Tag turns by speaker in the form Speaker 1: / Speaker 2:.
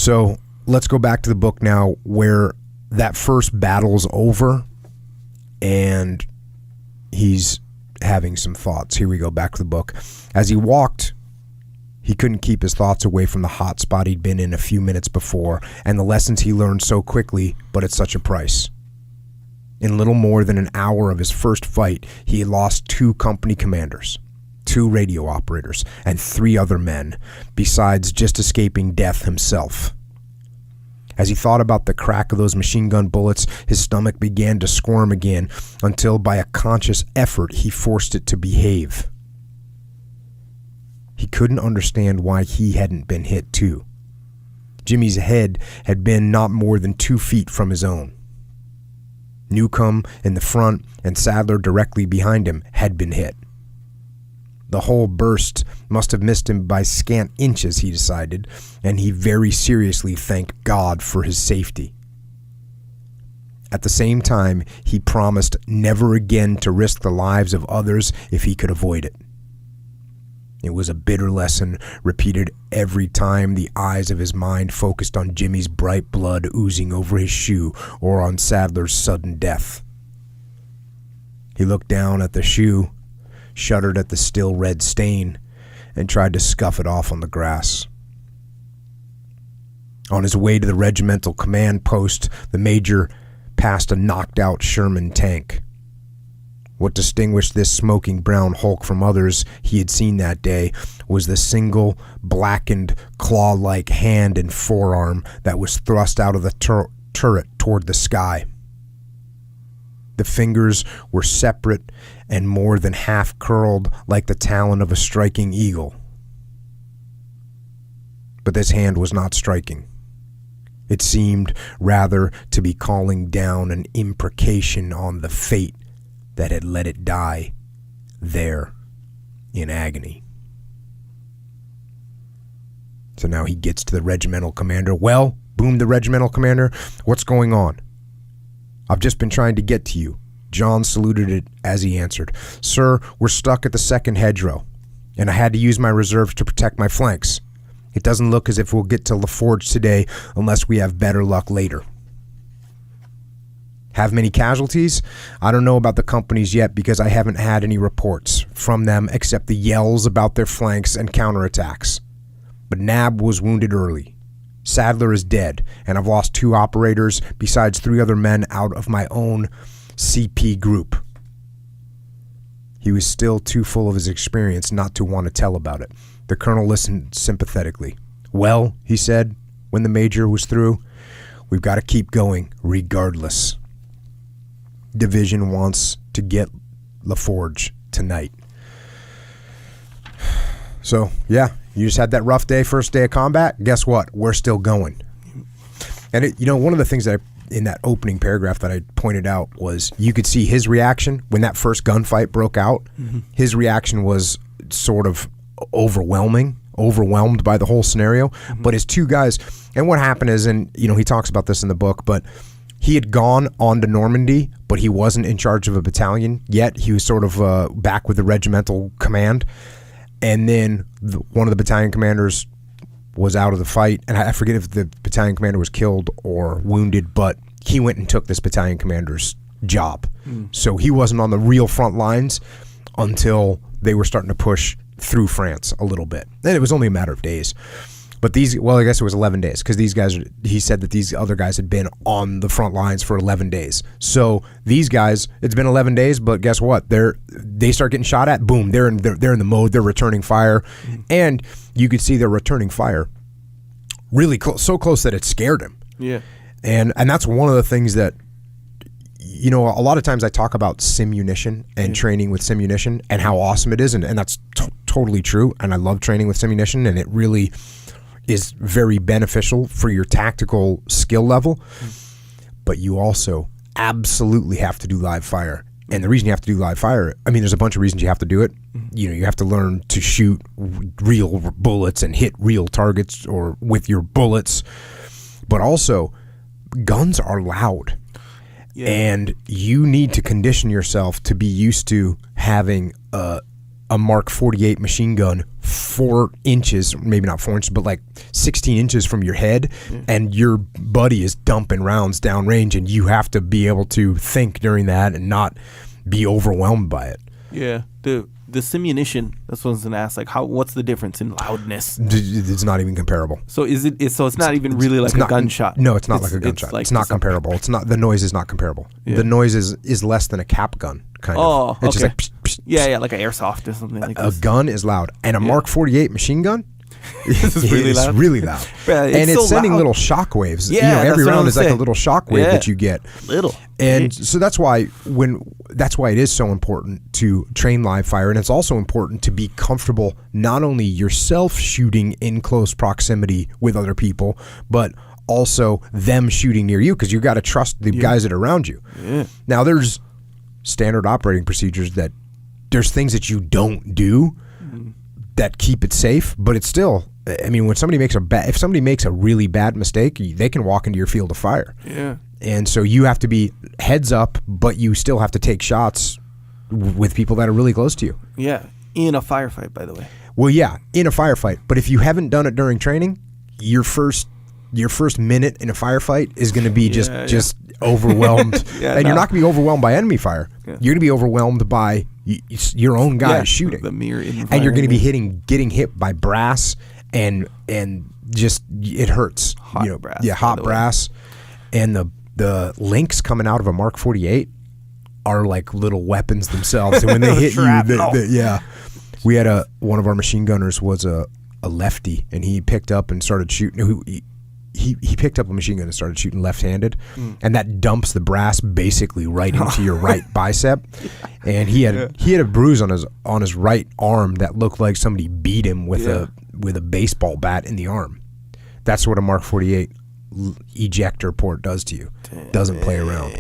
Speaker 1: So let's go back to the book now where that first battle's over and he's having some thoughts. Here we go, back to the book. As he walked, he couldn't keep his thoughts away from the hot spot he'd been in a few minutes before and the lessons he learned so quickly, but at such a price. In little more than an hour of his first fight, he had lost 2 company commanders, 2 radio operators, and 3 other men, besides just escaping death himself. As he thought about the crack of those machine gun bullets, his stomach began to squirm again until by a conscious effort he forced it to behave. He couldn't understand why he hadn't been hit too. Jimmy's head had been not more than 2 feet from his own. Newcomb in the front and Sadler directly behind him had been hit. The whole burst must have missed him by scant inches, he decided, and he very seriously thanked God for his safety. At the same time, he promised never again to risk the lives of others if he could avoid it. It was a bitter lesson, repeated every time the eyes of his mind focused on Jimmy's bright blood oozing over his shoe or on Sadler's sudden death. He looked down at the shoe, shuddered at the still red stain, and tried to scuff it off on the grass. On his way to the regimental command post, the major passed a knocked-out Sherman tank. What distinguished this smoking brown hulk from others he had seen that day was the single, blackened, claw-like hand and forearm that was thrust out of the turret toward the sky. The fingers were separate and more than half curled like the talon of a striking eagle. But this hand was not striking. It seemed rather to be calling down an imprecation on the fate that had let it die there in agony. So now he gets to the regimental commander. "Well," boomed the regimental commander, "what's going on?" "I've just been trying to get to you." John saluted it as he answered. "Sir, we're stuck at the second hedgerow, and I had to use my reserves to protect my flanks. It doesn't look as if we'll get to LaForge today unless we have better luck later." "Have many casualties?" "I don't know about the companies yet because I haven't had any reports from them except the yells about their flanks and counterattacks. But Nab was wounded early. Sadler is dead, and I've lost 2 operators besides 3 other men out of my own CP group." He was still too full of his experience not to want to tell about it. The colonel listened sympathetically. "Well," he said when the major was through, "we've got to keep going regardless. Division wants to get LaForge tonight." So, yeah, you just had that rough day, first day of combat. Guess what? We're still going. And, one of the things that in that opening paragraph that I pointed out was you could see his reaction when that first gunfight broke out. Mm-hmm. His reaction was sort of overwhelmed by the whole scenario. Mm-hmm. But his 2 guys, and what happened is, and he talks about this in the book, but he had gone on to Normandy, but he wasn't in charge of a battalion yet. He was sort of back with the regimental command. And then one of the battalion commanders was out of the fight. And I forget if the battalion commander was killed or wounded, but he went and took this battalion commander's job. So he wasn't on the real front lines until they were starting to push through France a little bit. And it was only a matter of days. But I guess it was 11 days because these guys, he said that these other guys had been on the front lines for 11 days. So these guys, it's been 11 days, but guess what? They start getting shot at. Boom, they're in the mode. They're returning fire, and you could see they're returning fire really close, so close that it scared him.
Speaker 2: Yeah,
Speaker 1: and that's one of the things that a lot of times I talk about Simunition and training with Simunition and how awesome it is, and that's totally true. And I love training with Simunition, and it really is very beneficial for your tactical skill level. But you also absolutely have to do live fire. And the reason you have to do live fire, there's a bunch of reasons you have to do it. You have to learn to shoot real bullets and hit real targets or with your bullets. But also, guns are loud. Yeah. And you need to condition yourself to be used to having a Mark 48 machine gun 4 inches, maybe not 4 inches, but like 16 inches from your head, and your buddy is dumping rounds downrange, and you have to be able to think during that and not be overwhelmed by it.
Speaker 2: Yeah. The Simunition, that's what I was going to ask. Like, what's the difference in loudness?
Speaker 1: It's not even comparable.
Speaker 2: So it's not even really like a gunshot.
Speaker 1: No, it's not like a gunshot. It's not comparable. It's not. The noise is not comparable. Yeah. The noise is less than a cap gun, kind of.
Speaker 2: Oh, okay.
Speaker 1: It's just like psh, psh,
Speaker 2: yeah, like an airsoft or something like
Speaker 1: this. A gun is loud, and a Mark 48 machine gun.
Speaker 2: It's really loud.
Speaker 1: It's really loud.
Speaker 2: Yeah,
Speaker 1: and it's
Speaker 2: so
Speaker 1: sending
Speaker 2: loud.
Speaker 1: little shock waves.
Speaker 2: Yeah,
Speaker 1: every round is like a little shock wave that you get.
Speaker 2: Little.
Speaker 1: And so that's why it is so important to train live fire, and it's also important to be comfortable not only yourself shooting in close proximity with other people, but also them shooting near you, because you got to trust the guys that are around you.
Speaker 2: Yeah.
Speaker 1: Now there's standard operating procedures that there's things that you don't do that keep it safe, but it's still, I mean, when somebody makes if somebody makes a really bad mistake, they can walk into your field of fire.
Speaker 2: Yeah.
Speaker 1: And so you have to be heads up, but you still have to take shots with people that are really close to you.
Speaker 2: Yeah. In a firefight, by the way.
Speaker 1: Well, yeah, in a firefight. But if you haven't done it during training, your first minute in a firefight is going to be just overwhelmed. You're not going to be overwhelmed by enemy fire. Yeah. You're going to be overwhelmed by your own guys shooting.
Speaker 2: The mirror
Speaker 1: and you're going to be getting hit by brass and just it hurts.
Speaker 2: Hot brass.
Speaker 1: Yeah, hot brass. And the links coming out of a Mark 48 are like little weapons themselves. And when they hit you, we had one of our machine gunners was a lefty, and he picked up and started shooting. He picked up a machine gun and started shooting left-handed, and that dumps the brass basically right into your right bicep. And he had a bruise on his right arm that looked like somebody beat him with a baseball bat in the arm. That's what a Mark 48 ejector port does to you. Doesn't play around.